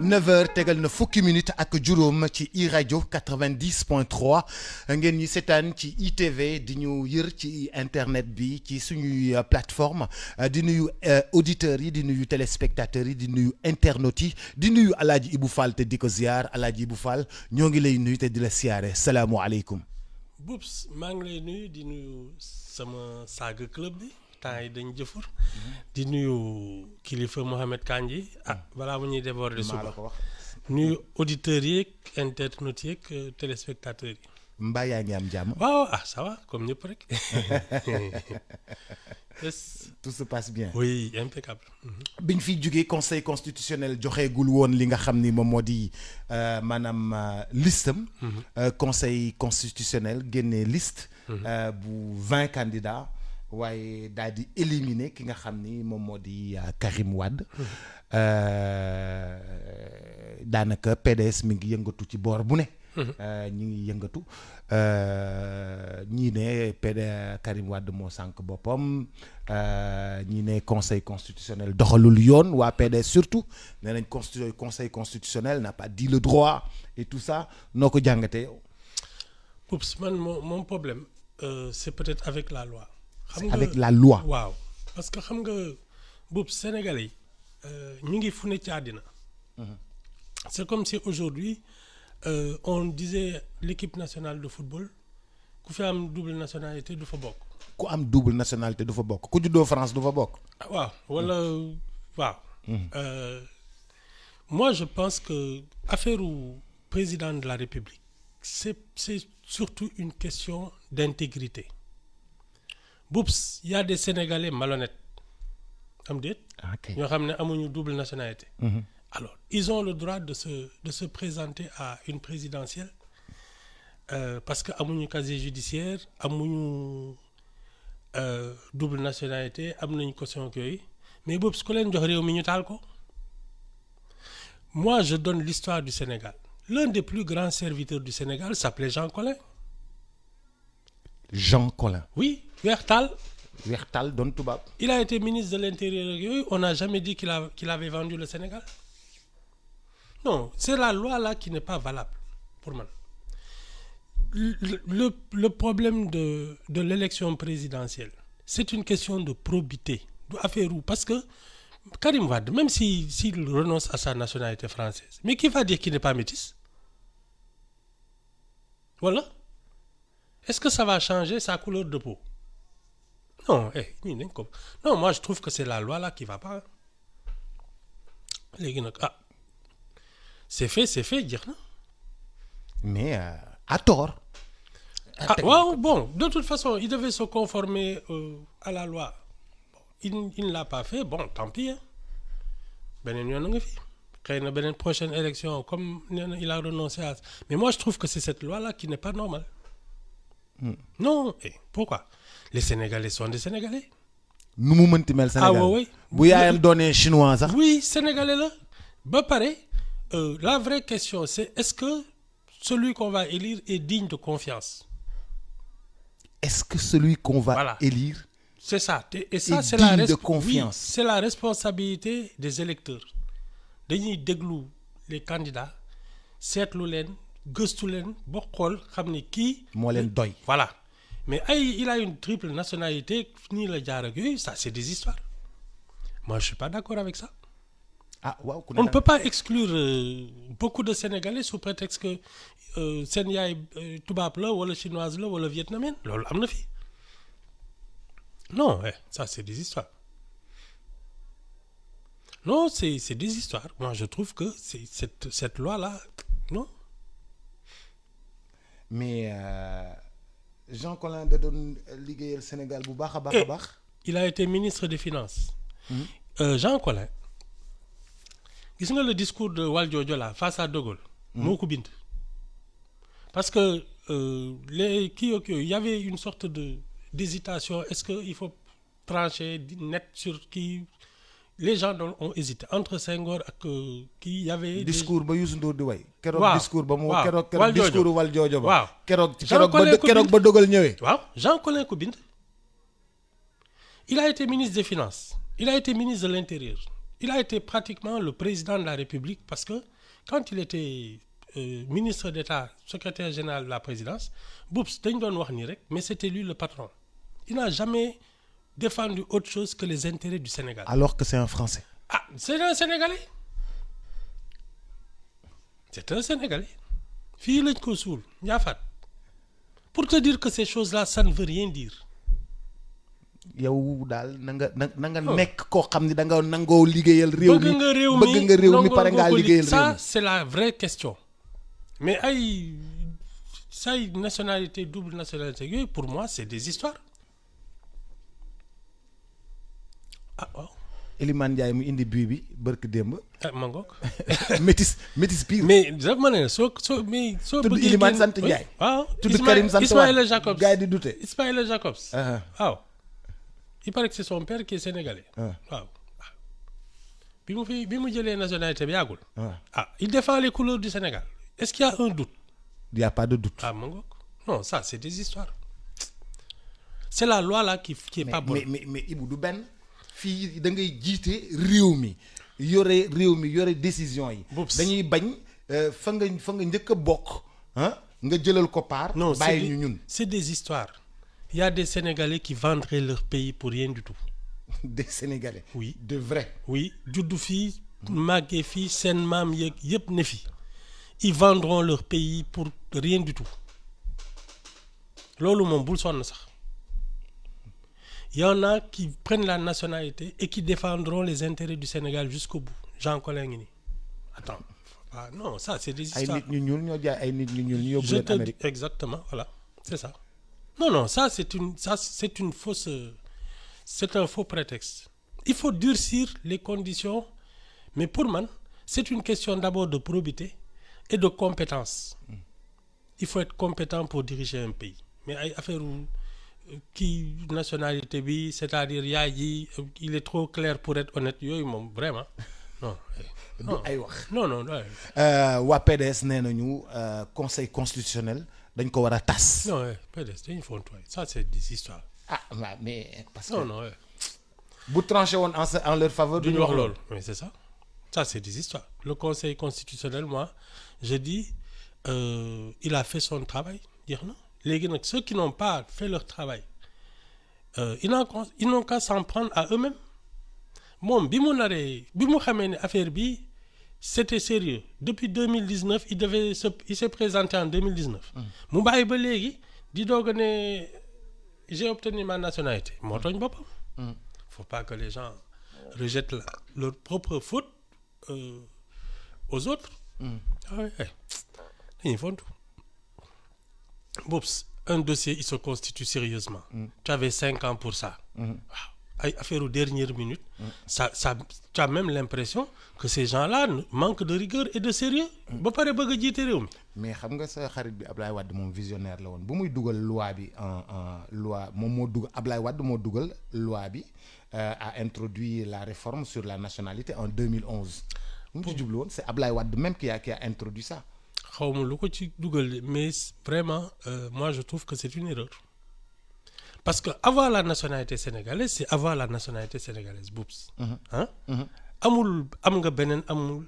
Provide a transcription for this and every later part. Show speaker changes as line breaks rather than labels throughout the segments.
9h tegal na fukki minutes ak juróom ci iRadio 90.3 ngeen ñi seetaan ci ITV di ñu yër ci internet bi ci suñuy plateforme di nuyu auditeurs yi di nuyu téléspectateurs yi di nuyu internautes yi di nuyu Alaaji Ibou Fall te di ko ziar Alaaji Ibou Fall ñoo ngi lay nuyu te di la siyaare salaamualeykum.
Boubs maa ngi lay nuyu di nuyu sama saaga club bi temps yi dañ jëfur di nuyu kilifa Mohamed Kandji balaa mu ñuy déborder suba nuyu auditeurs yeeg internautes yeeg téléspectateurs yi.
mbaa yaa ngi am jàmm.
waaw ça va comme ñëpp rek.
Yes. Tout se passe bien.
Oui, impeccable.
biñ fi jógee conseil constitutionnel joxeegul woon li nga xam ni moom moo di maanaam listam. Conseil constitutionnel génnee liste. bu 20 candidats. waaye daal di éliminer ki nga xam ni moom moo di Karim Wade. daanaka PDS mi ngi yëngatu ci boor bu ne. ñi ngi yëngatu ñii ne Karim Wade moo sànq boppam ñii ne conseil constitutionnel doxalul yoon waa PDS surtout nee nañ conseil constitutionnel n'a pas dit le droit et tout ça noo ko jàngatee yow.
Oups man mon problème c'est peut-être avec la loi.
xam nga avec la loi.
waaw parce que xam nga boobu Sénégalais yi ñu ngi fu ne ci àddina. C'est comme si aujourd'hui on disait l'équipe nationale de football ku fi am double nationalité du fa bokk.
ku am double nationalité du fa bokk ku juddoo France du fa bokk.
waaw wala waaw. Moi je pense que affaire u président de la République c'est surtout une question d'intégrité. Boups, il y a des Sénégalais malhonnêtes. Am déet. ñoo xam ne amuñu double nationalité. Alors, ils ont le droit de se présenter à une présidentielle parce que amuñu casier judiciaire amuñu double nationalité am nañu caution yooyu mais boobu su ko leen jox réew mi ñu taal ko. Moi je donne l'histoire du Sénégal. L'un des plus grands serviteurs du Sénégal s'appelait Jean Collin.
Jean Collin.
Oui, Weex Tàll.
Weex Tàll doon tubaab.
Il a été ministre de l'Intérieur yooyu on n'a jamais dit qu'il avait vendu le Sénégal. Non, c'est la loi là qui n'est pas valable pour moi. Le problème de l'élection présidentielle, c'est une question de probité, d'affaire où parce que Karim Wade, même s'il renonce à sa nationalité française, mais qui va dire qu'il n'est pas métis? Voilà. Est-ce que ça va changer sa couleur de peau? Non, non, moi je trouve que c'est la loi là qui va pas. Léegi nag c'est fait jeex na.
Mais à tort.
Waaw bon de toute façon il devait se conformer à la loi. Il ne l'a pas fait, bon tant pis. Beneen yoon nga fi xëy na beneen prochaine élection comme nee na il a renoncé à. Mais moi je trouve que c'est cette loi là qui n'est pas normale. Non, pourquoi? Les Sénégalais sont des Sénégalais.
nu mu mënti mel Sénégal.
Oui.
bu yaayam doonee chinois sax.
Oui, Sénégalais la. Ba pare la vraie question c'est est-ce que celui qu'on va élire est digne de confiance?
Est-ce que celui qu'on va élire
c'est ça et ça c'est
digne de confiance?
Oui, c'est la responsabilité des électeurs. Dañuy déglu les candidats seetlu leen gëstu leen ba xool xam ne kii.
moo leen doy.
Voilà. Mais il a une triple nationalité nii la jaar ak yooyu ça c'est des histoires. Moi je suis pas d'accord avec ça.
Waaw
on ne peut pas exclure beaucoup de Sénégalais sous prétexte que seen yaay tubaab la wala chinoise la wala vietnamienne loolu am na fi. Non, ça c'est des histoires. Non, c'est des histoires. Moi je trouve que c'est cette loi là non.
Mais Jean Collin da doon liggéeyal Sénégal bu baax a baax.
Il a été ministre des Finances. Jean Collin gis nga le discours de Valdiodio là face à De Gaulle. moo ko bind. Parce que il y avait une sorte d'hésitation est-ce que il faut trancher net sur qui les gens ont hésité entre Senghor ak kii y avait.
discours ba Youssou Ndour di way. keroog
waaw
discours ba mu
waaw
keroog discours Valdiodio ba.
waaw
keroog ba De Gaulle ñëwee.
waaw Jean Collin ko bind. Il a été ministre des Finances. Il a été ministre de l'Intérieur. il a été pratiquement le président de la République parce que quand il était ministre d'État, secrétaire général de la présidence, Boubs dañ doon wax nii rek mais c'était lui le patron. Il n'a jamais défendu autre chose que les intérêts du Sénégal.
Alors que c'est un Français.
Ah, c'est un Sénégalais. C'est un Sénégalais. Fii lañ ko suul Ndiafate. Pour te dire que ces choses-là, ça ne veut rien dire.
yow daal na nga nekk koo xam ni da nga nangoo liggéeyal réew mi bëgg nga réew mi pare ngaa liggéeyal réew mi.
Ça c'est la vraie question. Mais ay say nationalité double nationalité yooyu pour moi c'est des histoires. Ah waaw.
Elimane Ndiaye mu indi bii bi barke démb.
ah ma ngoog.
métis pire.
mais dafa ma ne soo
tudd Elimane sant Ndiaye.
waaw
tudd Karim sant
Ismaïla Jacobs
gars yi di douter.
Ismaïla Jacobs. waaw. Il paraît que c'est son père qui est sénégalais. waaw. bi mu jëlee nationalité bi yàggul. Il défend les couleurs du Sénégal. Est-ce qu'il y a un doute?
Il n'y a pas de doute.
Ah ma ngoog. Non, ça c'est des histoires. C'est la loi là qui est pas bonne.
mais Ibou du benn fii da ngay jiite réew mi yore décision yi. dañuy bañ fa nga njëkk a bokk nga jëlal ko part.
non
bàyyi ñu ñun.
c'est des histoires. Il y a des Sénégalais qui vendraient leur pays pour rien du tout.
Des Sénégalais.
Oui.
De vrai.
Oui juddu fii màggee fii seen maam yeeg yëpp ne fi. Ils vendront leur pays pour rien du tout. Loolu moom bul sonn sax. Il y en a qui prennent la nationalité et qui défendront les intérêts du Sénégal jusqu'au bout. Jean Collin ngi nii. Attends. Ah non, ça c'est des histoires.
ay nit ñu ñuul ñoo jaay ay nit ñu ñuul ñu yóbbu leen Amérique.
Exactement, voilà. C'est ça. Non, ça c'est une fausse c'est un faux prétexte. Il faut durcir les conditions, mais pour man, c'est une question d'abord de probité et de compétence. Il faut être compétent pour diriger un pays. Mais ay affaire kii nationalité bi, c'est-à-dire yaay ji il est trop clair pour être honnête yooyu moom vraiment non.
du ay wax.
non.
waa PDS nee nañu conseil constitutionnel dañ ko war a tas.
non PDS dañu fontuwaay ça c'est des histoires.
ah waaw mais parce que
non.
bu tranché woon en leur faveur.
duñu wax loolu mais c'est ça. Ça c'est des histoires. Le conseil constitutionnel moi je dis il a fait son travail jeex na. Léegi nag ceux qui n'ont pas fait leur travail ils n'ont qu'à s'en prendre à eux-mêmes. Moom bi mu xamee ne affaire bi c'était sérieux depuis 2019 il s'est présenté en 2019. mu bàyyi ba léegi di doog a ne j'ai obtenu ma nationalité moo tooñ boppam. Faut pas que les gens rejettent leur propre faute aux autres. Dañuy fontu. Boubs, un dossier il se constitue sérieusement. Tu avais 5 ans pour ça. Waaw ay affaire aux dernières minutes. Ça tu as même l'impression que ces gens-là manquent de rigueur et de sérieux. Ba pare bëgg a jiite réew mi.
mais xam nga sa xarit bi Ablaye Wade moom visionnaire la woon bu muy dugal loi bi en loi moom moo dugal Ablaye Wade moo dugal loi bi a introduit la réforme sur la nationalité en 2011. mu ci jublu woon c'est Ablaye Wade même qui a introduit ça.
xawma lu ko ci dugal mais vraiment moi je trouve que c'est une erreur parce que avoir la nationalité sénégalaise c'est avoir la nationalité sénégalaise Boubs. amul am nga beneen amul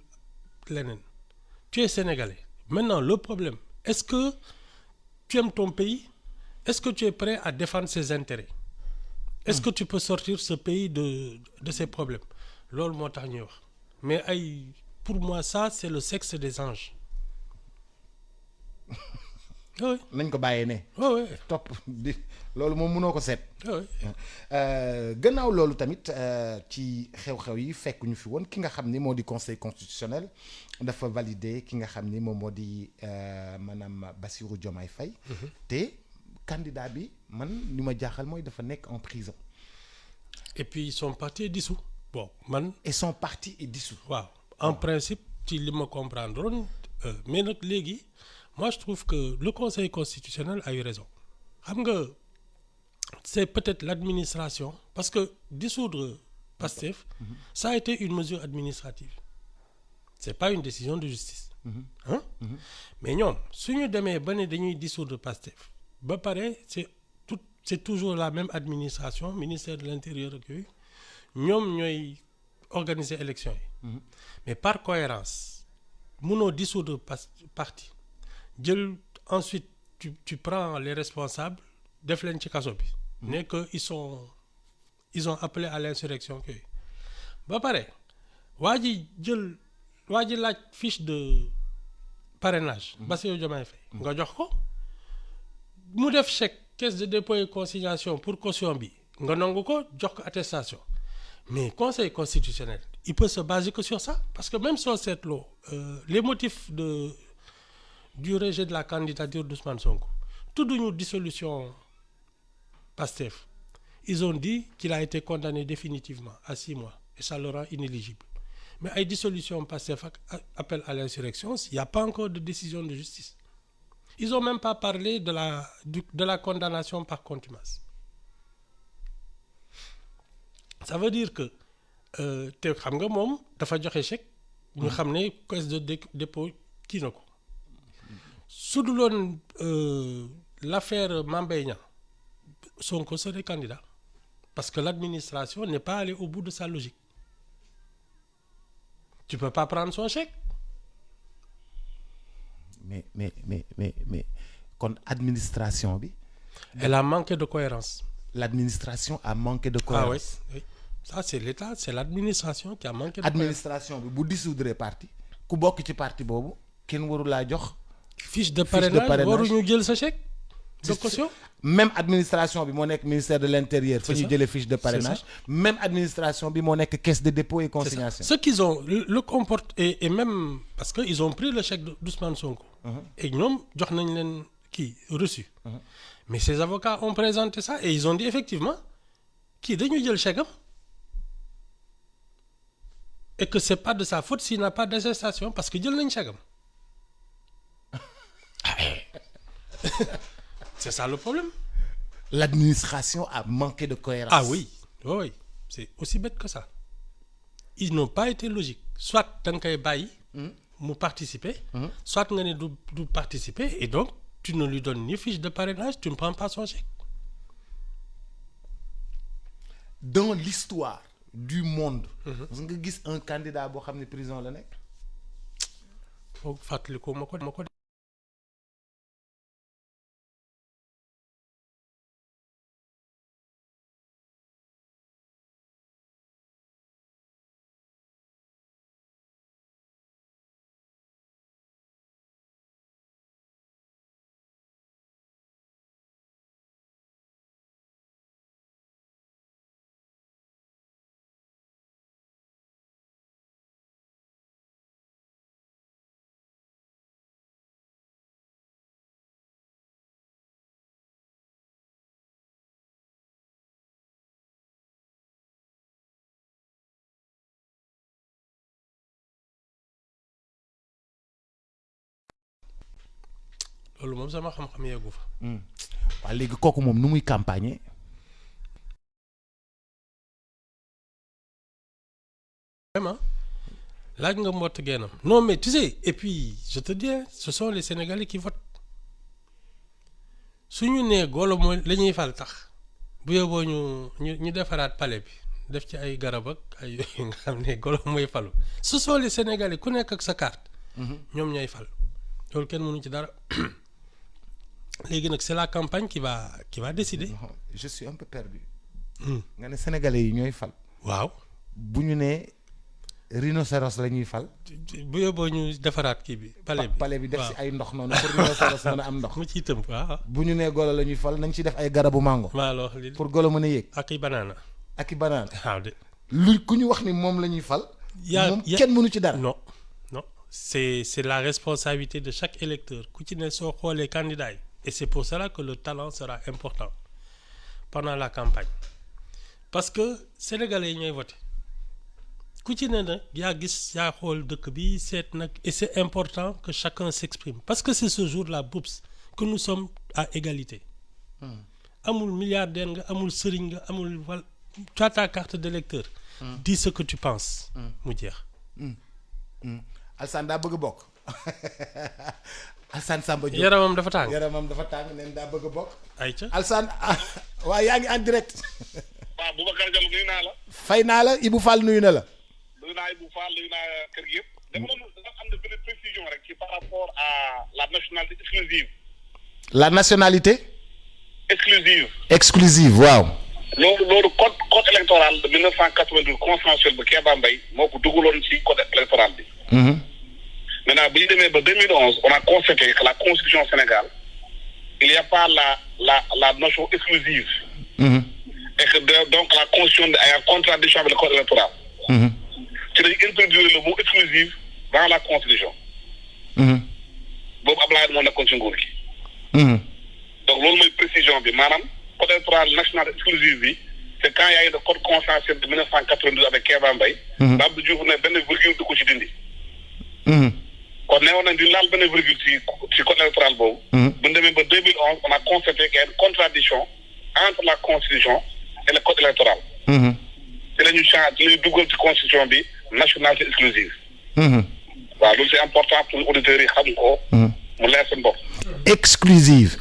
leneen tu es sénégalais maintenant le problème est-ce que tu aimes ton pays est-ce que tu es prêt à défendre ses intérêts est-ce que tu peux sortir ce pays de ses problèmes loolu moo tax ñuy wax mais pour moi ça c'est le sexe des anges. Oui.
nañ ko bàyyee ne.
oui.
topp di loolu moom mënoo ko seet.
oui.
gannaaw loolu tamit ci xew-xew yi fekk ñu fi woon ki nga xam ni moo di conseil constitutionnel dafa valider ki nga xam ni moom moo di maanaam Bassirou Diomaye Faye. te candidat bi man li ma jaaxal mooy dafa nekk en prison.
et puis son parti est dissous. bon man.
et son parti est dissous.
waaw en principe ci li ma comprendre woon mais nag léegi. Moi, je trouve que le Conseil constitutionnel a eu raison. Xam nga c'est peut-être l'administration parce que dissoudre Pastef, ça a été une mesure administrative. C'est pas une décision de justice. Mais ñoom suñu demee ba ne dañuy dissoudre Pastef ba pare c'est toujours la même administration ministère de l'intérieur ak yooyu ñoom ñooy organiser élection yi mais par cohérence mënoo dissoudre parti jël ensuite tu prends les responsables def leen ci kaso bi ne que ils ont appelé à l'insurrection que ba pare waa ji laaj fiche de parrainage Bassirou Diomaye Faye nga jox ko mu def chèque caisse de dépôt et consignation pour caution bi nga nangu ko jox ko attestation mais conseil constitutionnel il peut se baser que sur ça parce que même soo seetloo les motifs du rejet de la candidature d'Ousmane Sonko tudduñu dissolution Pastef ils ont dit qu'il a été condamné définitivement à 6 mois et ça le rend inéligible mais ay dissolution Pastef ak appel à l'insurrection il n'y a pas encore de décision de justice ils ont même pas parlé de la condamnation par contumace ça veut dire que te xam nga moom dafa joxe chèque ñu xam ne caisse de dépôt kii na ko su dul woon l'affaire Mame Mbaye Niang Sonko serait candidat parce que l'administration n'est pas allée au bout de sa logique tu peux pas prendre son chèque.
mais kon administration bi.
elle a manqué de cohérence.
L'administration a manqué de cohérence.
Ah oui. Ça c'est l'État, c'est l'administration qui a manqué de
administration bi bu dissoudre parti ku bokk ci parti boobu kenn waru laa jox.
fiche de parrainage waruñu jël sa chèque de caution.
même administration bi moo nekk ministère de l'intérieur. fa ñu jëlee fiche de parrainage. même administration bi moo nekk caisse de dépôt et consignation.
ce qu'ils ont le comporte et même parce que ils ont pris le chèque d'Ousmane Sonko. et ñoom jox nañ leen kii reçu. mais ces avocats ont présenté ça et ils ont dit effectivement kii dañuy jël chèque am et que c'est pas de sa faute s'il n'a pas d'attestation parce que jël nañ chèque am. C'est ça le problème.
L'administration a manqué de cohérence.
Ah oui, oui, c'est aussi bête que ça. Ils n'ont pas été logiques. Soit da nga koy bàyyi mu participer, soit nga ne du participer et donc tu ne lui donnes ni fiche de parrainage, tu ne prends pas son chèque.
Dans l'histoire du monde. parce que nga gis un candidat boo xam ne prison la nekk.
foog fàttaliku ma ko. loolu moom sama xam-xam yeggu fa.
waaw léegi kooku moom nu muy campagne.
Vraiment laaj nga mbott geenam non mais tu sais et puis je te dis ce sont les Sénégalais qui votent suñu nee golo mooy la ñuy fal tax bu yóbboo ñu defaraat palais bi def ci ay garab ak ay nga xam ne golo mooy falu ce sont les Sénégalais ku nekk ak sa carte. ñoom ñooy fal loolu kenn mënu ci dara. léegi nag c'est la campagne qui va décider.
Je suis un peu perdu. nga ne Sénégalais yi ñooy fal.
waaw
bu ñu nee rhinocéros la ñuy fal.
bu yóbboo ñu defaraat kii bi.
palais bi def si ay ndox noonu pour rhinocéros mën a am ndox.
mu ciy tëmp waaw.
bu ñu nee golo la ñuy fal nañ ci def ay garabu mango. pour golo mën a yéeg.
ak i banaana.
waaw de. lu ku ñu wax ni moom la ñuy fal. moom kenn mënu ci dara.
non c'est la responsabilité de chaque électeur ku ci ne soo xoolee candidat yi. Et c'est pour cela que le talent sera important pendant la campagne parce que sénégalais yi ñooy voté ku ci ne nag yaa gis yaa xool dëkk bi seet nag et c'est important que chacun s'exprime parce que c'est ce jour-là Boubs que nous sommes à égalité. amul milliardaire nga amul sëriñ nga amul wal tu as ta carte d'électeur. dis ce que tu penses. mu jeex.
Alassane daa bëgg bokk. Alassane Samba Diop
yaramam dafa tàng
neen daa bëgg a bokk.
ayca
Alassane waaw yaa ngi en direct.
waaw Boubacar Diallo nuyu naa la.
fay naa la Ibou Fall nuyu na la.
nuyu naa Ibou Fall nuyu naa kër gi yëpp. dama doon am na benn précision rek ci par rapport à la nationalité exclusive.
la nationalité.
exclusive.
exclusive waaw.
loolu code électoral de 1992 consensuel ba Kéba Mbaye moo ko dugaloon ci code électoral bi. Maintenant bi ñu demee ba 2011 on a constaté que la constitution Sénégal il n'y a pas la notion exclusive. Et que donc la constitution est en contradiction avec le code électoral. ci lañu introduire le mot exclusive dans la constitution. boobu Abdoulaye moo nekkoon ci nguur gi. donc loolu mooy précision bi maanaam code électoral national exclusive bi c'est quand il y a eu le code consensuel de 1992 avec Kéba Mbaye. Abdou Diouf ne benn virgule du ko ci dindi. kon neewoon nañ di laal benn virgule ci code électoral boobu. bu ñu demee ba 2011 on a constaté qu'il y a une contradiction entre la constitution et le code électoral. ci la ñu change ci la ñu dugal ci constitution bi nationalité exclusive. waaw loolu c'est important pour auditeurs yi xam ko. mu leer seen bopp.
exclusive.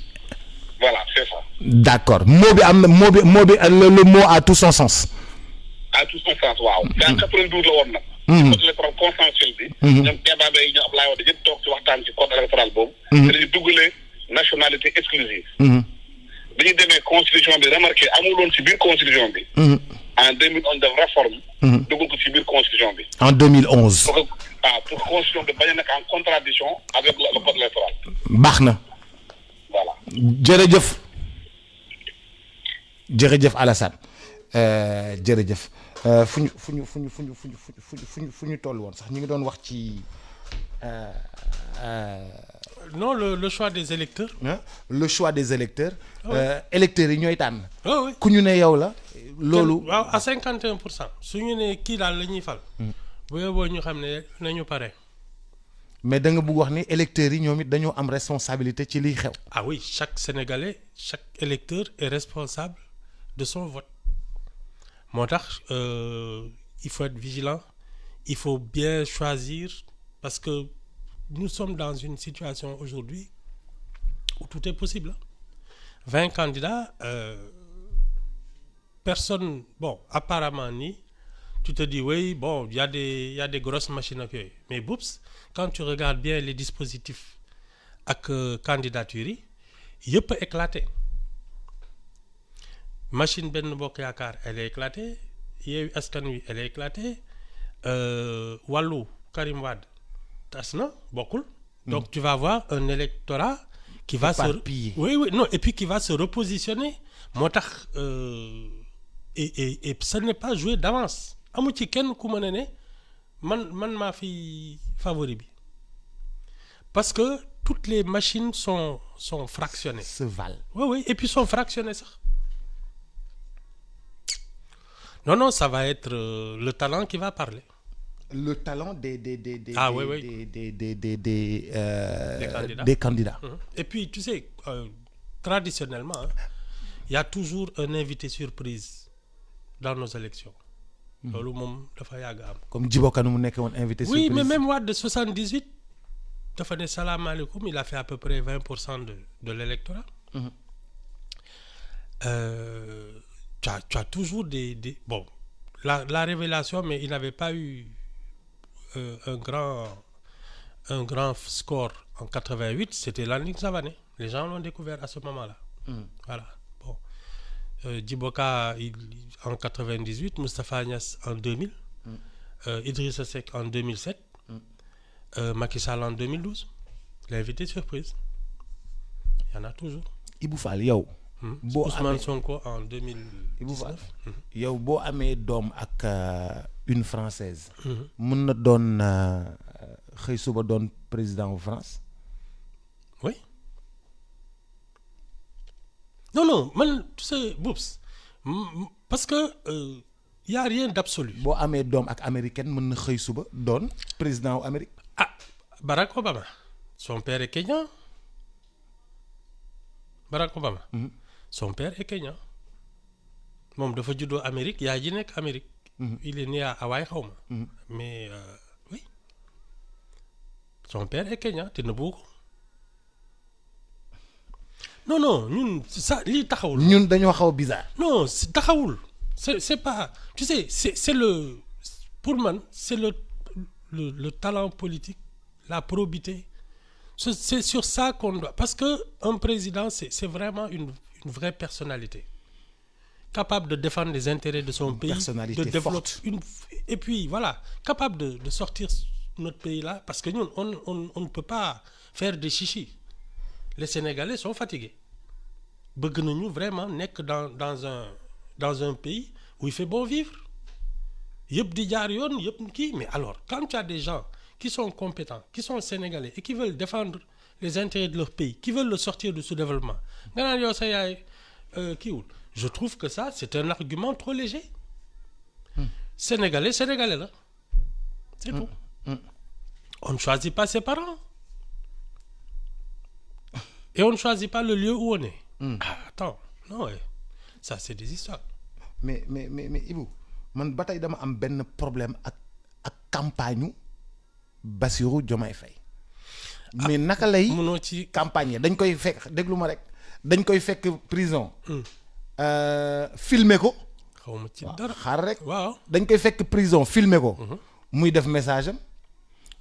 voilà c'est ça.
d'accord mot bi am na mot bi le mot a tout son sens.
a tout son sens waaw. te en 92 la woon nag. code électoral consensuel bi. ñoom Kéba Mbaye ñoom Abdoulaye Wade yëpp toog ci waxtaan ci code électoral boobu. te dañu dugalee nationalité exclusive. bi ñu demee constitution bi remarqué amuloon ci biir constitution bi. en 2011 de réforme. dugal ko ci biir constitution bi.
en 2011.
pour que constitution bi bañ a nekk en contradiction avec le code électoral.
baax na.
voilà.
jërëjëf Alassane jërëjëf fu ñu toll woon sax ñu ngi doon wax ci.
non le choix des électeurs.
le choix des électeurs. électeurs yi ñooy tànn.
oui
ku ñu ne yow la. loolu
waaw à 51%. su ñu ne kii daal la ñuy fal. bu yóbboo ñu xam ne nañu pare.
mais da nga bëgg wax ni électeurs yi ñoom it dañoo am responsabilité ci liy xew.
ah oui chaque Sénégalais chaque électeur est responsable de son vote. moo tax il faut être vigilant il faut bien choisir parce que nous sommes dans une situation aujourd'hui où tout est possible. 20 candidats personne bon apparemment ni tu te dis oui bon il y a des grosses machines ak yooyu mais boups quand tu regardes bien les dispositifs ak candidature yi yëpp a éclaté machine Benno Bokk Yaakaar elle est éclatée Yewwi Askan Wi elle est éclatée wàllu Karim Wade tas na bokkul donc tu vas avoir un électorat qui va se oui non et puis qui va se repositionner moo tax et ce n'est pas joué d'avance amu ci kenn ku mën a ne man maa fi favori bi parce que toutes les machines sont fractionnées.
se valent.
oui et puis sont fractionnées sax non ça va être le talent qui va parler.
le talent des candidats.
Et puis tu sais traditionnellement il y a toujours un invité surprise dans nos élections. loolu moom dafa yàgg am.
comme Djibo Ka nu mu nekkee woon invité surprise.
oui mais même Wade de 78 dafa ne salaamaaleykum il a fait à peu près 20% de l'électorat. Tu as toujours des bon la révélation mais il n'avait pas eu un grand score en 88 c'était Landing Savané les gens l'ont découvert à ce moment-là. Voilà bon Djibo Ka en 98 Moustapha Niasse en 2000 Idrissa Seck en 2007 Macky Sall en 2012 l'invité surprise il y en a toujours.
Ibou Fall yow.
boo Ousmane Sonko en 2019.
Ibou Fall yow boo amee doom ak une française. mën na doon xëy suba doon président wu France.
oui non man tu sais Boubs parce que y a rien d'absolu.
boo amee doom ak américaine mën na xëy suba doon président wu Amérique.
ah Barack Obama son père est kényan Barack Obama. Son père est kényan moom dafa juddoo Amérique yaay ji nekk Amérique. il est né à Hawaï xaw ma. mais oui son père est kényan te nëbbu ko non ñun ça lii taxawul.
ñun dañoo xaw bizarre.
non taxawul c'est pas tu sais c'est le pour moi, c'est le talent politique, la probité. C'est sur ça qu'on doit... Parce qu'un président, c'est vraiment une vraie personnalité. Capable de défendre les intérêts de son pays.
Personnalité
de développer
forte.
Et puis, voilà, capable de sortir notre pays là. Parce que nous, on ne peut pas faire des chichis. Les Sénégalais sont fatigués. Bëgg nañu vraiment nekk dans un pays où il fait bon vivre. Yëpp di jaar yoon yëpp kii mais alors quand tu as des gens qui sont compétents qui sont sénégalais et qui veulent défendre les intérêts de leur pays qui veulent le sortir du sous-développement nga naan yow sa yaay kiiwul je trouve que ça c'est un argument trop léger. Sénégalais là c'est tout. On ne choisit pas ses parents et on ne choisit pas le lieu où on est. Ah, attends, non, ça c'est des histoires.
mais Ibou man ba tey dama am benn problème ak campagne Bassirou Diomaye Faye. mais naka lay.
munoo ci
campagne dañ koy fekk déglu ma rek dañ koy fekk prison. filmer ko.
xaw ma ci dara
xaar rek.
waaw
dañ koy fekk prison filmer ko. muy def message am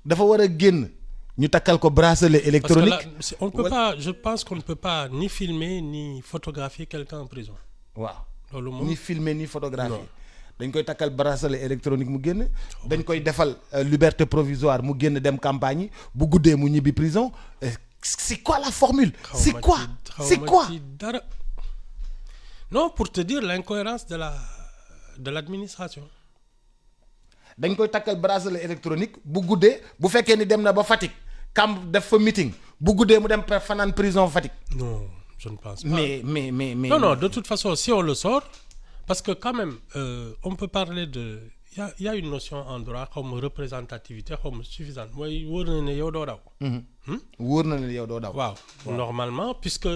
dafa war a génn. ñu takkal ko bracelet électronique.
Parce que là, on peut pas, je pense qu'on ne peut pas ni filmer ni photographier quelqu'un en prison.
waaw
loolu moom
ni filmer ni photographier. dañ koy takkal bracelet électronique mu génn. dañ koy defal liberté provisoire mu génn dem campagne yi bu guddee mu ñibbi prison. c'est quoi la formule. c'est quoi
dara. Non, pour te dire l'incohérence de l'administration.
dañ koy takkal bracelet électronique bu guddee bu fekkee ni dem na ba Fatick camp def fa meeting bu guddee mu dem fanaan prison Fatick.
Non, je ne pense pas.
mais
non, de toute façon si on le sort parce que quand même on peut parler de il y a une notion en droit comme représentativité comme suffisante mooy wóor na ne yow doo daw.
wóor na ne yow doo daw.
waaw normalement puisque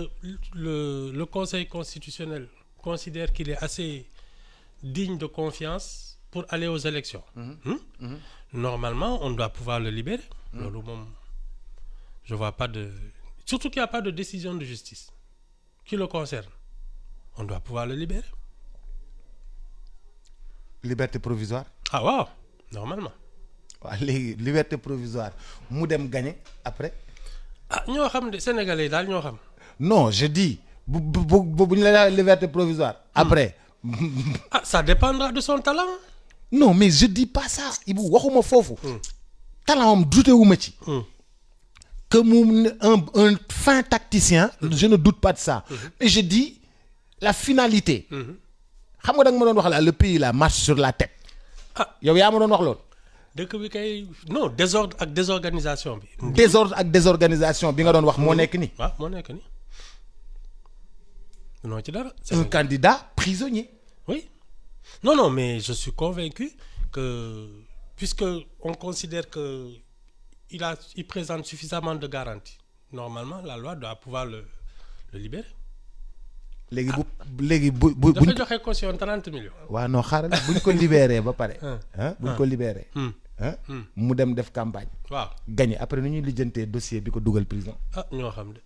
le Conseil constitutionnel considère qu'il est assez digne de confiance pour aller aux élections. Normalement on doit pouvoir le libérer. loolu moom je vois pas de surtout qu'il n'y a pas de décision de justice qui le concerne on doit pouvoir le libérer.
liberté provisoire.
ah waaw normalement.
waaw léegi liberté provisoire mu dem gagner après.
ah ñoo xam de Sénégalais yi daal ñoo xam.
non je dis bu ñu la liberté provisoire. après.
ah ça dépendra de son talent.
non mais je dis pas ça Ibou waxuma foofu. talent am douté wu ma ci. que mu un fin tacticien. je ne doute pas de ça. mais je dis la finalité. xam nga da nga ma doon wax la le pays la marche sur la tête.
ah
yow yaa ma doon wax loolu.
dëkk bi kay non désordre ak désorganisation bi.
désordre ak désorganisation bi nga doon wax moo nekk nii.
waaw moo nekk nii non ci dara.
un candidat prisonnier.
oui non mais je suis convaincu que puisque on considère que il présente suffisamment de garanties normalement la loi doit pouvoir le libérer.
léegi bu
dafa joxe caution 30 millions.
waaw non xaaral buñ ko libéré ba pare. buñ ko libéré. mu dem def campagne.
waaw
gagné après nu ñuy lijjantee dossier bi ko dugal prison.
ah ñoo xam de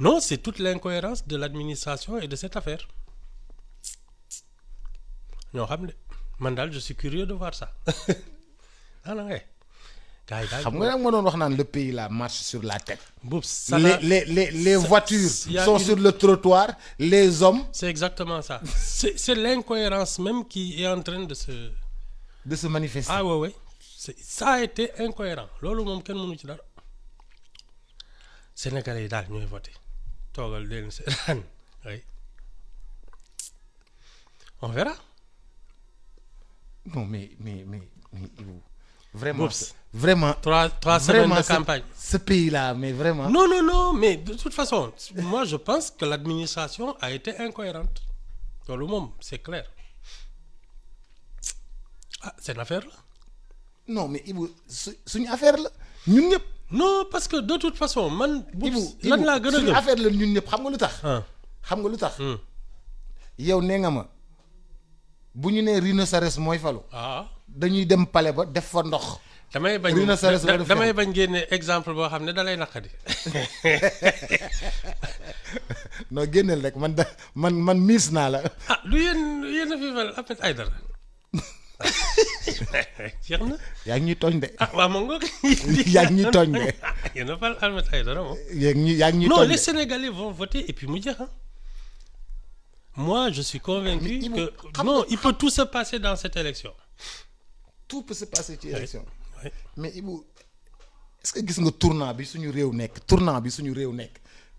non c'est toute l'incohérence de l'administration et de cette affaire ñoo xam de man daal je suis curieux de voir ça ah non
xam nga nag ma doon wax naan le pays la marche sur la tête. les voitures sont sur le trottoir les hommes.
c'est exactement ça c'est l'incohérence même qui est en train
de se manifester.
ah ouais ça a été incohérent loolu moom kenn mënu ci dara Sénégalais yi daal ñooy voté toogal leen seetaan oui on verra.
non mais vraiment.
trois semaines de campagne.
Ce pays-là, mais vraiment.
Non, mais de toute façon, moi je pense que l'administration a été incohérente. Dans le monde, c'est clair. Ah, c'est une affaire là.
Non, mais Ibou, c'est une affaire là. Ñun ñëpp.
Non, parce que de toute façon, man.
Ibou,
lan laa gën a
suñu affaire la ñun ñëpp xam nga lu tax. xam nga lu tax. yow nee nga ma bu ñu nee rhinocéros mooy falu. dañuy dem palais ba def fa ndox.
damay bañ génne exemple boo xam ne da lay naqadi.
non génneel rek man miis naa la.
du yéen a fi fal Ahmed Aïdara. jeex na.
yaa ngi ñuy tooñ de.
ah waaw ma ngoog.
yaa ngi ñuy tooñ de.
yéen a fal Ahmed Aïdara moom.
yaa ngi ñuy
non
tooñ
les
de.
Sénégalais vont voter et puis mu jeex. Moi je suis convaincu
Mais
que
xam
non
nga-
il peut tout se passer dans cette élection.
tout peut se passer ci élection.
Ouais.
mais Ibou est-ce que gis nga tournant bi suñu réew nekk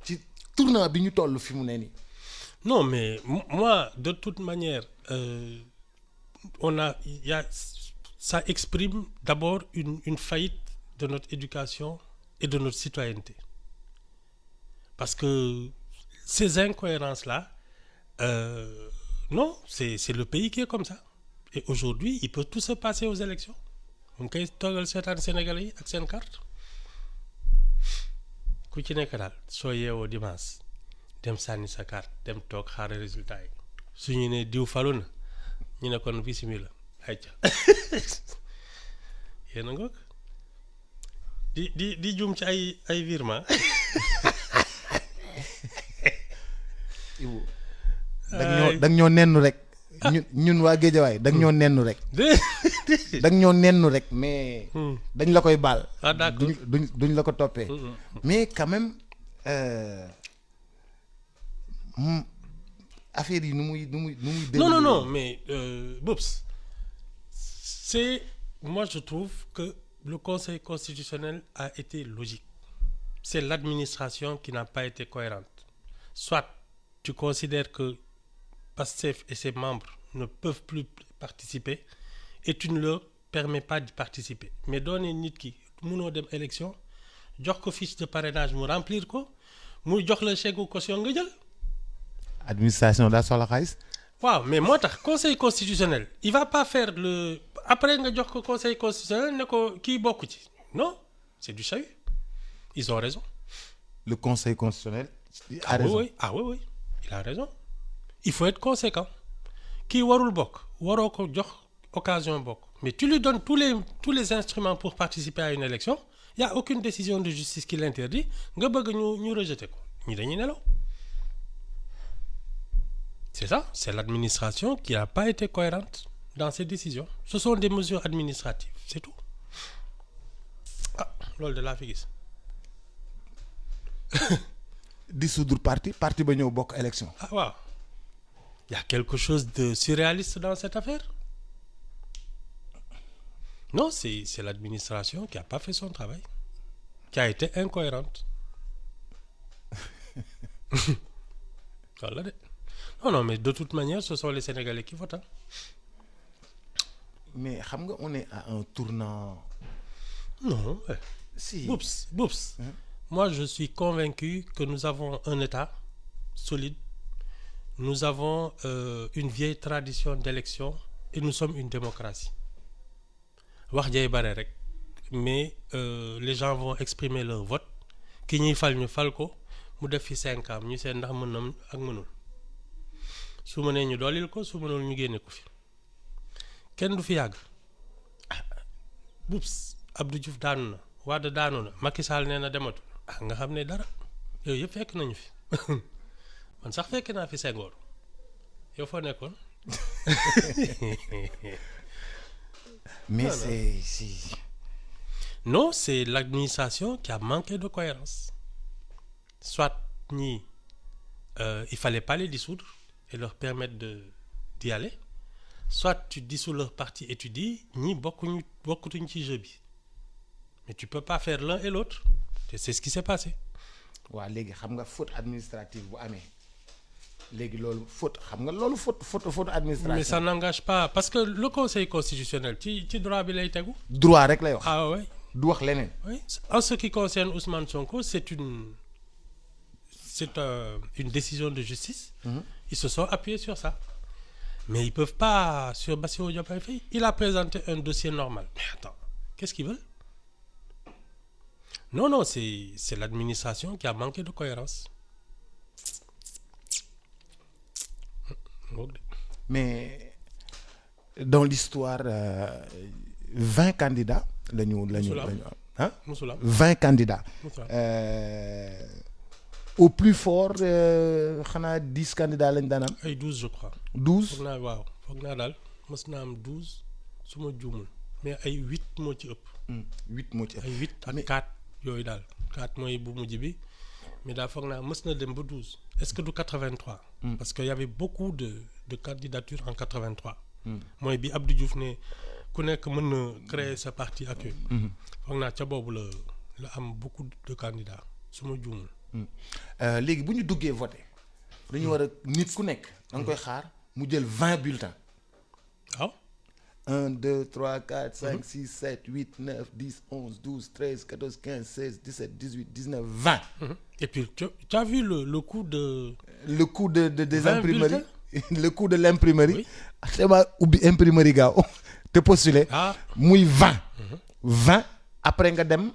ci tournant bi ñu toll fi mu ne nii.
Non, mais moi, de toute manière, ça exprime d'abord une faillite de notre éducation et de notre citoyenneté. Parce que ces incohérences-là, non, c'est le pays qui est comme ça. Et aujourd'hui, il peut tout se passer aux élections. On peut toggal seetaan Sénégalais yi ak seen carte. Ku ci nekk daal soo yeewoo dimanche dem sànni sa carte dem toog xaar résultat yi su ñu ne diw falu na ñu ne kon bismillah ayca yéen a ngoog di jum ci ay virement.
Ibou dag ñoo nennu rek. ñun waa Géejawaay dag ñoo nennu rek. dag ñoo nennu rek mais. dañ la koy baal.
Ah, d'accord.
duñ la ko toppee. mais quand même affaire yi nu muy.
Non, mais Boubs, moi je trouve que le Conseil constitutionnel a été logique. C'est l'administration qui n'a pas été cohérente. Soit tu considères que PASTEF et ses membres ne peuvent plus participer et tu ne leur permets pas d'y participer. Mais donner nit ki mënoo dem élection jox ko fiche de parrainage mu remplir ko mu jox la chèque ou caution nga jël.
administration daa soxla xaalis.
waaw mais moo tax conseil constitutionnel il va pas faire le après nga jox ko conseil constitutionnel ne ko kii bokk ci non c'est du chahut ils ont raison.
Le conseil constitutionnel a raison.
Oui, il a raison. Il faut être conséquent. Kii warul bokk waroo ko jox occasion bokk mais tu lui donnes tous les instruments pour participer à une élection il y a aucune décision de justice qui l'interdit nga bëgg ñu rejeter ko ñi dañuy nelaw. C'est ça, c'est l'administration qui n'a pas été cohérente dans ses décisions. Ce sont des mesures administratives, c'est tout. Ah, loolu de laa fi gis.
dissoudre parti ba ñëw bokk élection.
Ah waaw. Il y a quelque chose de surréaliste dans cette affaire. Non, c'est l'administration qui n'a pas fait son travail, qui a été incohérente. Voilà de. Non, mais de toute manière, ce sont les Sénégalais qui votent.
mais xam nga on est à un tournant.
Non, ouais.
Si.
Boups. Moi, je suis convaincu que nous avons un État solide. Nous avons une vieille tradition d'élection et nous sommes une démocratie. Wax jay bare rek mais les gens vont exprimer leur vote ki ñuy fal ñu fal ko mu def fi 5 ans ñu seen ndax mën na ak mënul su mënee ñu doolil ko su mënul ñu génne ko fi kenn du fi yàgg. Boups Abdou Diouf daanu na Wade daanu na Macky Sall nee na dematu nga xam ne dara yooyu yëpp fekk nañu fi man sax fekk naa fi Senghor yow foo nekkoon.
mais
non, c'est l'administration qui a manqué de cohérence. Soit il fallait pas les dissoudre et leur permettre d'y aller. Soit tu dissous leur parti et tu dis ñi bokkutuñ ci jeu bi. Mais tu peux pas faire l'un et l'autre. C'est ce qui s'est passé.
waaw léegi xam nga faute administrative bu amee léegi loolu faute administrative.
Mais ça n'engage pas parce que le Conseil constitutionnel ci droit bi lay tegu.
droit rek lay wax.
Ah ouais.
du wax leneen.
Oui. En ce qui concerne Ousmane Sonko, c'est une décision de justice. Ils se sont appuyés sur ça. Mais ils peuvent pas sur Bassirou Diomaye Faye. Il a présenté un dossier normal. Mais attends, qu'est-ce qu'ils veulent? Non, c'est l'administration qui a manqué de cohérence.
Mais dans l'histoire 20 candidats lañu hein? 20 candidats. Au plus fort xanaa 10 candidats lañ daan am.
ay 12 je crois.
12
foog naa daal mës naa am 12 su ma juumul mais ay 8 moo ci ëpp.
8 moo ci ëpp
ay 8 ak 4 yooyu daal 4 mooy bu mujj bi mais daal foog naa mës na dem ba 12 est-ce que du 83. parce que y avait beaucoup de candidatures en 83. mooy bi Abdou Diouf ne ku nekk mën na créer sa parti ak yooyu. foog naa ca boobu la am beaucoup de candidats su ma juumul.
léegi bu ñu duggee voté dañu war a nit ku nekk da nga koy xaar mu jël 20 bulletins.
waaw.
1 2 3 4 5 6 7 8 9 10 11 12 13 14 15 16 17 18 19 20.
Et puis tu as vu le coût de.
Le coût des imprimeries.
bulletins?
Le coût de l'imprimerie.
Oui.
dama ubbi imprimerie gaaw te postuler. muy 20. 20 après nga dem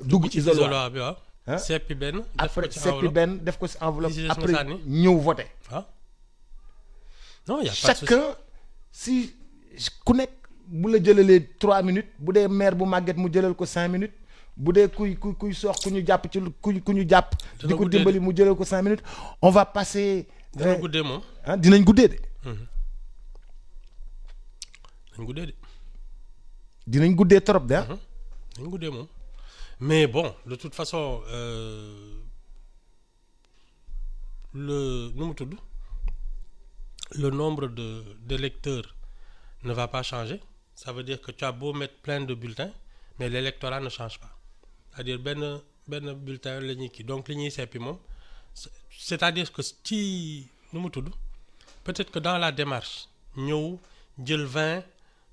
dugg ci isoloir
bi waaw. seppi benn.
après seppi benn def ko ci enveloppe.
après
ñëw voté.
waaw. non y a pas de souci.
chacun si ku nekk bu la jëlalee 3 minutes bu dee maire bu màgget mu jëlal ko 5 minutes bu dee kuy soox ku ñu jàpp ci ku ñu jàpp. di ko dimbali mu jëlal ko 5 minutes on va passer.
dina guddee moom.
dinañ guddee de.
dinañ guddee de.
dinañ guddee trop de
dinañ guddee moom mais bon de toute façon nu mu tudd. Le nombre d'électeurs ne va pas changer. Ça veut dire que tu as beau mettre plein de bulletins, mais l'électorat ne change pas. C'est-à-dire ben bulletin la ñuy kii donc li ñuy seppi moom c'est-à-dire que ci nu mu tudd peut-être que dans la démarche ñëw jël 20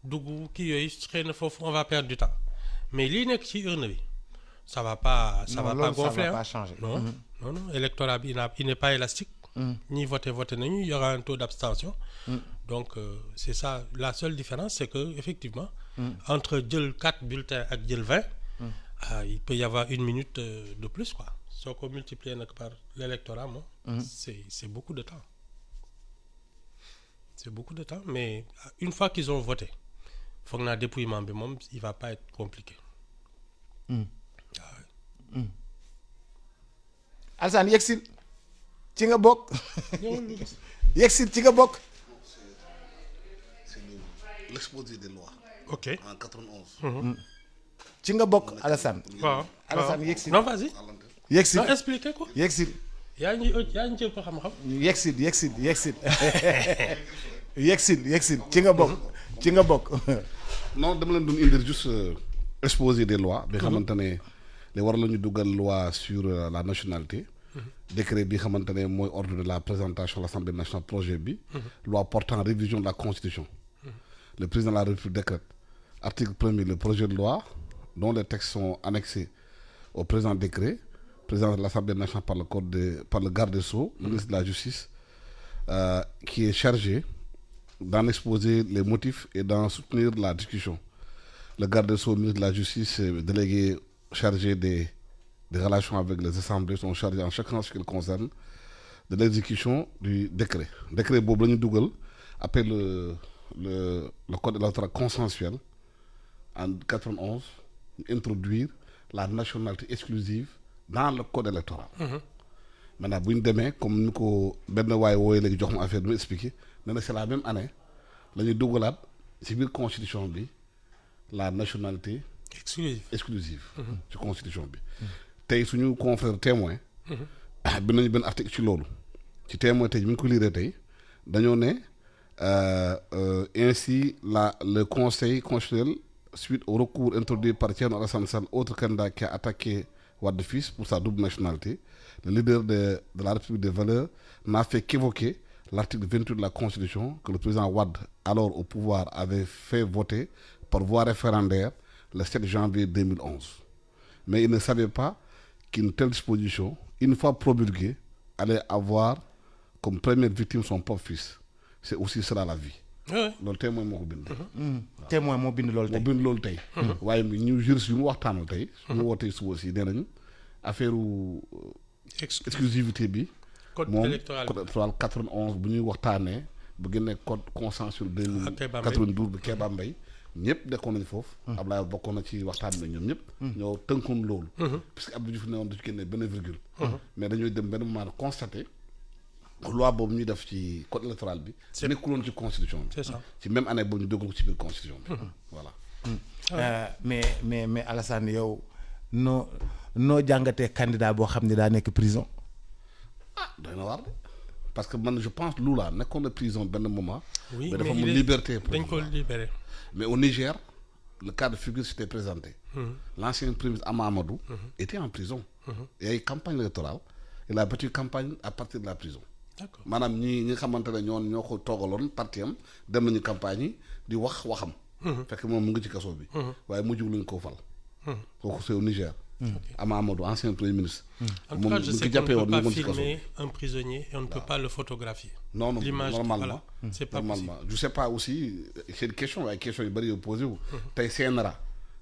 dugg kii yooyu xëy na foofu on va perdre du temps mais lii nekk ci urne bi ça va pas gonfler.
Ça va pas changer.
Non électorat bi il n'est pas élastique. ñi voté nañu il y aura un taux d'abstention. Donc c'est ça la seule différence c'est que effectivement entre jël 4 bulletins ak jël 20 il peut y avoir 1 minute de plus quoi soo ko multiplier nag par l'électorat moom c'est beaucoup de temps mais une fois qu'ils ont voté foog naa dépouillement bi moom il va pas être compliqué.
Alassane yegsil ci nga bokk. yegsil ci nga bokk.
C'est l'exposé des lois.
Ok.
En 91.
ci nga bokk Alassane.
waaw
Alassane yegsil.
non vas-y.
yegsil
non expliquer ko.
yegsil.
yaa ngi jëpp xam-xam.
yegsil yegsil ci nga bokk. ci nga bokk.
Non dama leen doon indi juste exposé des lois. bi xamante ne li war la ñu dugal loi sur la nationalité. Décret bi xamante ne mooy ordre de la présentation à l'Assemblée nationale projet bi. Loi portant révision de la Constitution. Le président de la République décrète. Article 1er, le projet de loi dont les textes sont annexés au présent décret, président de l'Assemblée nationale par le garde des Sceaux, ministre de la Justice, qui est chargé d'en exposer les motifs et d'en soutenir la discussion. Le garde des Sceaux, ministre de la Justice, délégué chargé des relations avec les assemblées sont chargés en chacun ce qui le concerne de l'exécution du décret. Décret boobu la ñu dugal après le code électoral consensuel en 91 introduire la nationalité exclusive dans le code électoral. Maintenant bu ñu demee comme ni ko benn waaye wooye léegi jox ma affaire bi ma expliqué ne na c'est la même année la ñuy dugalaat ci biir constitution bi la nationalité exclusive ci constitution bi. tey suñu confrère témoin bi nañu benn article ci loolu ci témoin tey mi ngi ko liiree tey dañoo ne ainsi le conseil constitutionnel suite au recours introduit par Thierno Alassane Sall autre candidat qui a attaqué Wade fils pour sa double nationalité le leader de la République des valeurs n'a fait qu'évoquer l'article 28 de la Constitution que le président Wade alors au pouvoir avait fait voter par voie référendaire le 7 janvier 2011 mais il ne savait pas qu'une telle disposition, une fois promulguée, allait avoir comme première victime son propre fils. C'est aussi cela la vie. loolu témoin moo ko bind.
témoin moo bind loolu tey.
moo bind loolu tey. waaye ñu juriste yu mu waxtaanal tey. su ma wootee suba si nee nañu affaire exclusivité bi.
code électoral
moom code électoral 91 bu ñuy waxtaanee bu génnee code consensuel 2092 bu Kéba Mbaye ñëpp dekkoon nañu foofu. Ablaye bokkoon na ci waxtaan bi ñoom ñëpp. ñoo tënkoon loolu. parce que Abdou Diouf ne woon du ci génne benn virgule. mais dañuy dem benn moment constaté loi boobu ñuy def ci code électoral bi. nekkuloon ci constitution bi.
c'est ça
ci même année boobu ñu déglu ko ci biir constitution bi. voilà.
mais Alassane yow noo jàngatee candidat boo xam ne daa nekk prison.
doy na waar de parce que man je pense Lula nekkoon na prison benn moment.
oui
mais dafa am liberté.
dañ ko libéré.
mais au Niger le cas de figure s'était présenté. L'ancien premier ministre Ama Amadou était en prison. Il y a eu campagne électorale il a battu campagne à partir de la prison.
d'accord
maanaam ñi nga xamante ne ñoo ko toogaloon parti am dem nañu campagne yi di wax waxam. fekk moom mu ngi ci kaso bi. waaye mujjul luñ koo fal. kooku c'est au Niger. Ama Amadou ancien premier ministre.
En tout cas, je sais qu'on ne peut pas filmer un prisonnier et on ne peut pas le photographier.
Non,
l'image
normalement.
Voilà, c'est pas possible.
Je sais pas aussi c'est une question ay questions yu bëri yu posé wu. tey CNRA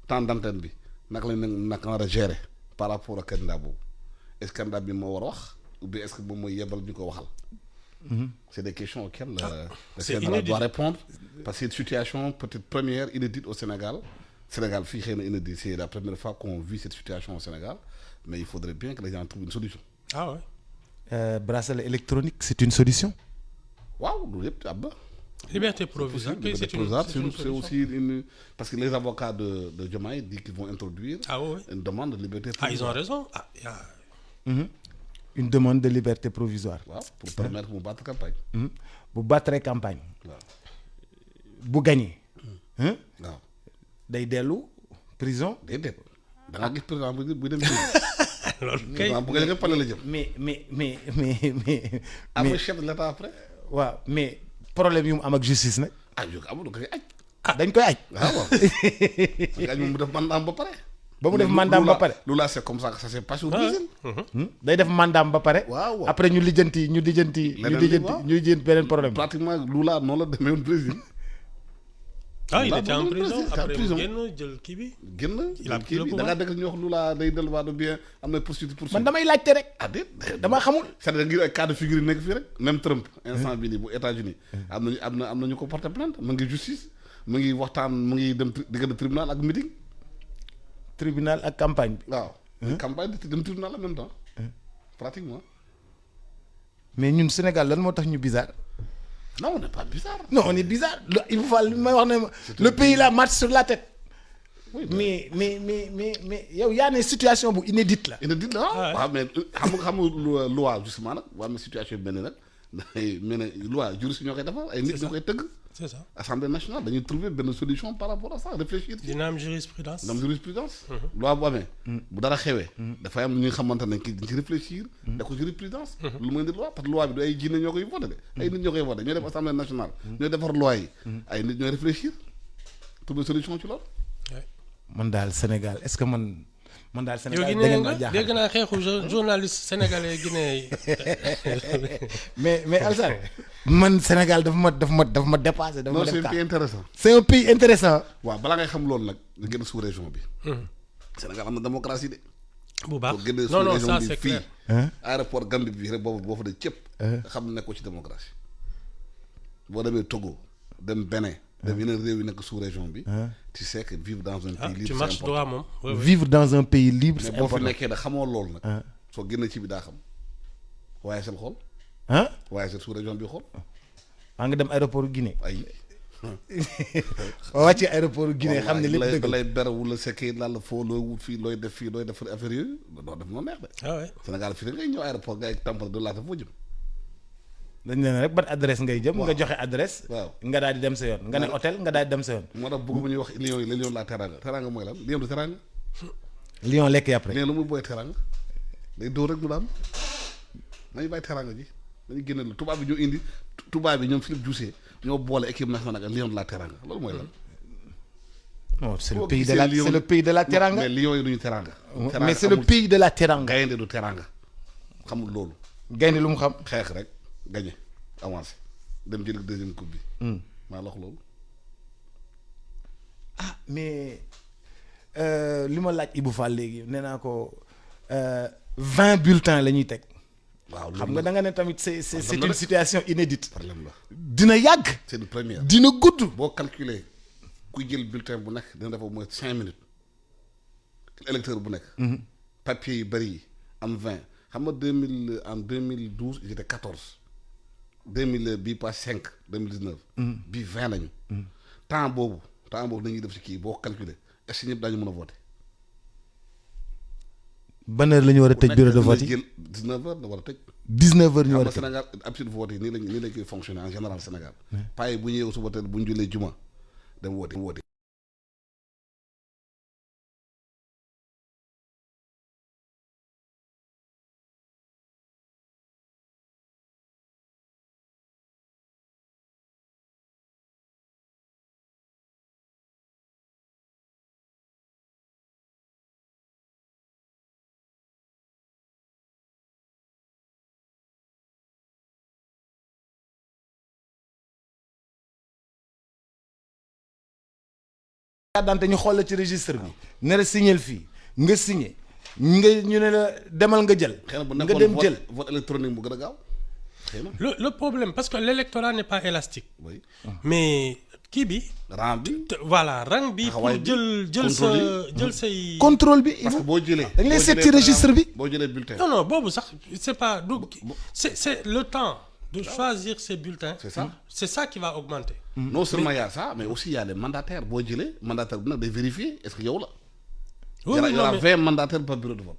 temps d'antenne bi naka lañ naka war a gérer par rapport ak candidat boobu est-ce que candidat bi moo war a wax ou bien est-ce que moom mooy yebal ñu ko waxal. C'est des questions auxquelles le CNRA doit répondre parce que c'est une situation peut-être première inédite au Sénégal. Sénégal fii xëy na inédit c'est la première fois qu'on vit cette situation au Sénégal mais il faudrait bien que les gens trouvent une solution.
Ah ouais.
Bracelet électronique c'est une solution.
waaw loolu yëpp am na.
Liberté provisoire
c'est aussi une parce que les avocats de Diomaye disent qu'ils vont introduire. Une demande de liberté provisoire.
Ils ont raison.
Une demande de liberté provisoire.
waaw pour permettre mu battre campagne.
bu battre campagne.
waaw
bu gagné.
waaw.
day dellu prison.
déedéet da ngaa gis président bu dem prison.
loolu kay
bu nga pale la jëm.
mais.
après chef de l'État après.
waaw mais problème yu mu am ak justice nag.
yow amul da koy aj.
dañ koy aj.
waaw. parce que moom mu def mandaam ba pare.
ba mu def mandaam ba pare.
Lula c'est comme ça que ça s'est passé au Brésil.
day def mandaam ba pare.
waaw
après ñu lijjanti beneen problème.
pratiquement Lula noonu la demee woon Brésil.
Il était en prison après mu génn jël kii bi.
génn da ngaa dégg ñu wax Lula day delluwaat ou bien am na poursuite.
man damay laajte rek.
déet
dama xamul.
c'est-à-dire ngir ay cas de figure yi nekk fii rek même Trump instant bii nii bu États-Unis am na ñu ko porter plainte mu ngi justice mu ngi waxtaan mu ngi dem diggante tribunal ak meeting.
tribunal ak campagne bi.
waaw. campagne bi dem tribunal en même temps pratiquement.
mais ñun Sénégal lan moo tax ñu bizarre.
non on n'est pas bizarre.
non on est bizarre il faut li may wax ne le pays là marche sur la tête. oui mais yow yaa ne situation bu inédite la.
inédite la waaw mais xam nga loi justement nag waa na situation bi mel ni nag mel ne loi juriste ñoo koy defar ay nit ñoo koy tëgg.
c'est ça
Assemblée nationale dañuy trouver benn solution par rapport à ça réfléchir.
dina am jurisprudence.
loi bu amee. bu dara xewee. dafay am lu ñuy xamante ne kii ci réfléchir. def ko jurisprudence. lu muy indi loi parce que loi bi du ay jinne ñoo koy voté de. ay nit ñoo koy voté ñooy def Assemblée nationale. ñooy defar loi yi. ay nit ñooy réfléchir trouver solution ci loolu.
man daal Sénégal est-ce que man daal Sénégal
yow Guinée nga dégg naa xeexu journaliste sénégalais Guinée yi.
mais Alassane man Sénégal dafa ma dépassé. dafa ma def
c'est un pays intéressant.
c'est un pays intéressant.
waaw balaa ngay xam loolu nag nga génn sous région bi. Sénégal am na démocratie de.
bu baax non ça c'est clair.
aéroport Gambie bi rek boo fa de cëpp. xam ne nekkoo ci démocratie. boo demee Togo dem Bénin. dem yeneen réew yi nekk sous région bi. tu sais que vivre dans un pays libre
tu marches droit moom.
vivre dans un pays libre c'est
mais boo
important.
fi nekkee da xamoo loolu nag. soo génnee ci bi daa xam. waaye seen xool. waaye seen sous région bi xool.
maa ngi dem aéroport Guinée.
ay.
wàcc aéroport Guinée xam ne lépp dëgg
lay ber wala sekkee laal foo looy wut fii looy def fii looy def affaire yooyu doo def moo neex de. Sénégal fii rek ngay ñëw aéroport ngay tampal de laata foo jëm.
dañ ne rek ban adresse ngay jëm. nga joxe adresse.
waaw
nga daal di dem sa yoon. nga ne hôtel nga daal di dem sa yoon.
moo tax bëgg bu ñuy wax lion yi la lion la teranga teranga mooy lan lion du teranga.
lion lekk yàpp rek.
lion lu muy booy teranga day dóor rek mu daan nañu bàyyi teranga ji dañu génne lu tubaab bi ñoo indi tubaab bi ñoom Philippe Diouf ñoo boole équipe nationale ak lion de la teranga loolu mooy lan.
non c'est le pays de la teranga.
mais lion yi duñu teranga.
mais c'est le pays de la teranga.
gaynde du teranga xamul loolu.
gaynde lu mu xam.
xeex rek gagné avancé dem jël deuxième coupe bi. maa la wax loolu.
mais li ma laaj Ibou Fall léegi nee naa ko 20 bulletins la ñuy teg.
waaw
xam nga da nga ne tamit c'est une situation inédite.
problème la
dina yàgg.
c'est une première.
dina gudd.
boo calculer kuy jël bulletin bu nekk dina dafa mooy 5 minutes électeur bu nekk. papier yu bëri yi am 20 xam nga en 2012 il était 14 2000 bii pas 5 2019. bii 20 lañu. temps boobu dañuy def ci kii boo calculer est-ce que ñëpp daañu mën a voter.
ban heure la ñu war a tëj bureau de vote yi
jël 19 heures la war a tëj.
19 heures ñu war a tëj.
Sénégal habitude vote yi nii lañ koy fonctionner en général Sénégal. paa yi bu ñu yeewu suba teel bu ñu jullee juma dem voter.
dante ñu xool la ci registre bi ne la signal fii nga signé nga ñu ne la demal nga jël nga dem jël
vote électronique bu gën a gaaw
le problème parce que l'électorat n'est pas élastique.
oui.
mais kii bi.
rang bi.
voilà rang bi pour jël say.
contrôle bi
parce que boo jëlee.
dañ lay seet ci registre bi.
boo jëlee bulletin.
non boobu sax c'est pas du c'est le temps de choisir ces bulletins. c'est ça qui va augmenter.
non seulement y a ça mais aussi y a les mandataires boo jëlee mandataire bi nag day vérifier est-ce que yow la.
oui
y aura 20 mandataires par bureau de vote.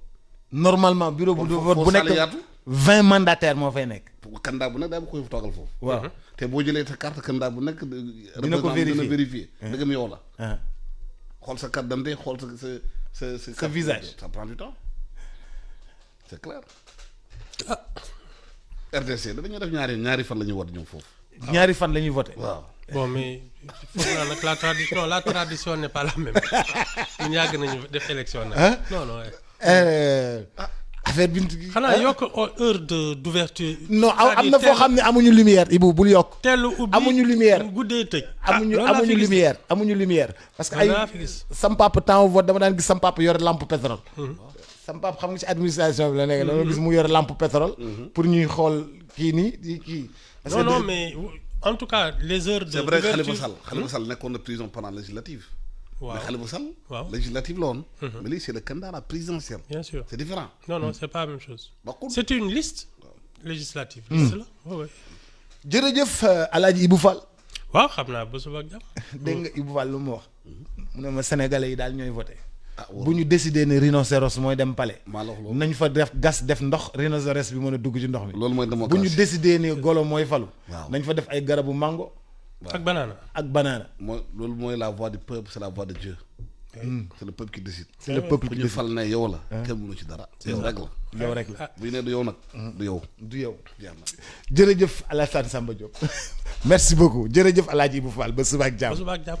normalement bureau de vote bu nekk 20 mandataires moo fay nekk.
candidat bu nekk daa koy toogal foofu.
waaw
te boo jëlee sa carte candidat bu nekk.
dina ko
vérifier dëggam yow la. xool sa carte d'identité xool sa
visage.
ça prend du temps c'est clair. RDC dañoo def ñaari fan la ñuy war ñoom foofu.
ñaari fan la ñuy voté.
waaw bon mais foog naa nag la tradition n'est pas la même ñun yàgg nañu def élection nag. non.
affaire bi.
xanaa yokk heure d'ouverture.
non am na foo xam ne amuñu lumière Ibou bul yokk.
teelu ubbi
amuñu lumière
guddee tëj.
amuñu lumière. parce que ay sam papa temps vote dama daan gis sam papa yore lampe pétrole. sam papa xam nga ci administration bi la nekk dama gis mu yore lampe pétrole. pour ñuy xool kii nii di kii.
non mais en tout cas les heures de.
c'est vrai Khalifa Sall nekkoon na prison pendant législative.
waaw
mais Khalifa Sall.
waaw
législative la woon. mais lii c'est le candidat à la présidentielle.
bien sûr
c'est différent.
non c'est pas la même chose.
bokkul
c'est une liste législative. liste la waaw.
jërëjëf Alaaji Ibou Fall.
waaw xam naa ba suba ak jàmm.
dégg nga Ibou Fall lu mu wax. mu ne ma sénégalais yi daal ñooy voté. bu ñu décidé ne rhinocéros mooy dem palais. nañ fa def ndox rhinocéros bi mën a dugg ci ndox mi.
loolu mooy démocratie
bu ñu décidé ne golo mooy falu. nañ fa def ay garabu mango.
ak banana.
loolu mooy la voix du peuple c'est la voix de Dieu. c'est le peuple qui décide.
c'est le peuple qui décide
bu ñu fal ne yow la. kenn mënu ci dara. yow rek la. bu ñu nee du yow nag. du yow.
jërëjëf Alassane Samba Diop. merci beaucoup jërëjëf El Hadj Ibou Fall ba suba ak jàmm.